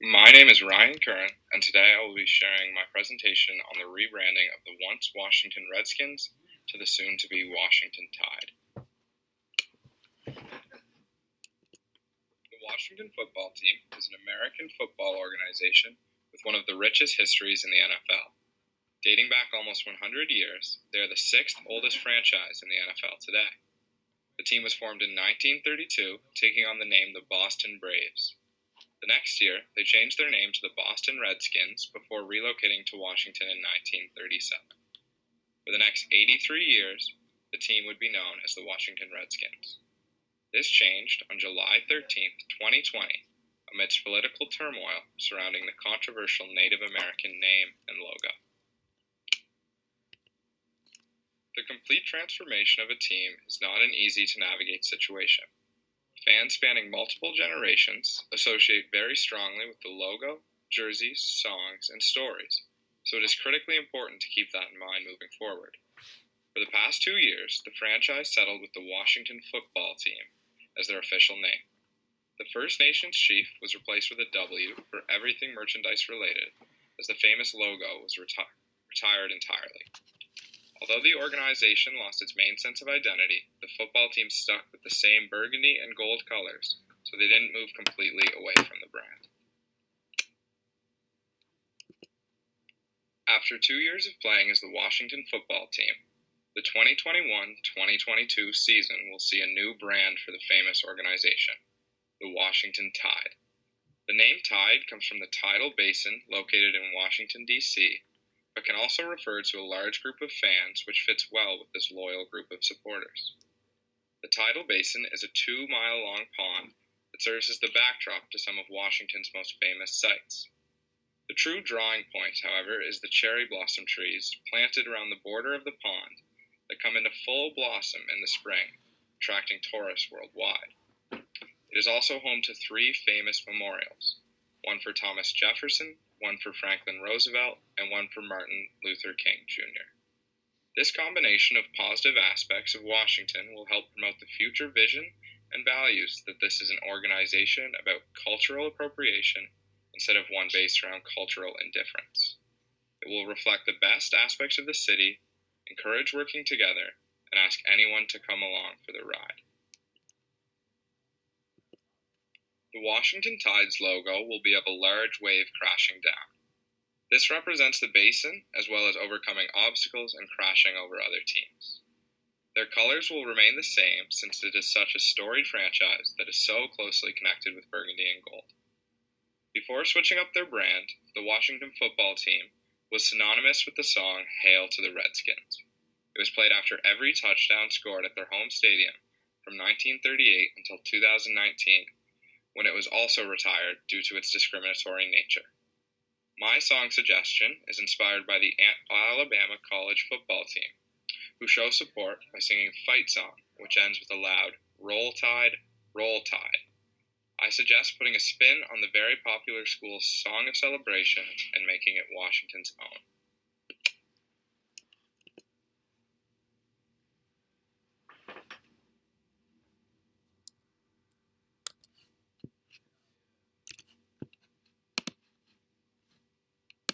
My name is Ryan Curran, and today I will be sharing my presentation on the rebranding of the once Washington Redskins to the soon to be Washington Tide. The Washington football team is an American football organization with one of the richest histories in the NFL. Dating back almost 100 years, they are the sixth oldest franchise in the NFL today. The team was formed in 1932, taking on the name the Boston Braves. The next year, they changed their name to the Boston Redskins before relocating to Washington in 1937. For the next 83 years, the team would be known as the Washington Redskins. This changed on July 13, 2020, amidst political turmoil surrounding the controversial Native American name and logo. The complete transformation of a team is not an easy-to-navigate situation. Fans spanning multiple generations associate very strongly with the logo, jerseys, songs, and stories, so it is critically important to keep that in mind moving forward. For the past 2 years, the franchise settled with the Washington football team as their official name. The First Nations chief was replaced with a W for everything merchandise related, as the famous logo was retired entirely. Although the organization lost its main sense of identity, the football team stuck with the same burgundy and gold colors, so they didn't move completely away from the brand. After 2 years of playing as the Washington football team, the 2021-2022 season will see a new brand for the famous organization, the Washington Tide. The name Tide comes from the tidal basin located in Washington, D.C., but can also refer to a large group of fans which fits well with this loyal group of supporters. The tidal basin is a 2-mile-long pond that serves as the backdrop to some of Washington's most famous sights. The true drawing point, however, is the cherry blossom trees planted around the border of the pond that come into full blossom in the spring, attracting tourists worldwide. It is also home to 3 famous memorials, one for Thomas Jefferson, one for Franklin Roosevelt, and one for Martin Luther King Jr. This combination of positive aspects of Washington will help promote the future vision and values that this is an organization about cultural appropriation instead of one based around cultural indifference. It will reflect the best aspects of the city, encourage working together, and ask anyone to come along for the ride. The Washington Tide's logo will be of a large wave crashing down. This represents the basin as well as overcoming obstacles and crashing over other teams. Their colors will remain the same since it is such a storied franchise that is so closely connected with burgundy and gold. Before switching up their brand, the Washington football team was synonymous with the song Hail to the Redskins. It was played after every touchdown scored at their home stadium from 1938 until 2019, when it was also retired due to its discriminatory nature. My song suggestion is inspired by the Alabama college football team, who show support by singing Fight Song, which ends with a loud, Roll Tide, Roll Tide. I suggest putting a spin on the very popular school's song of celebration and making it Washington's own.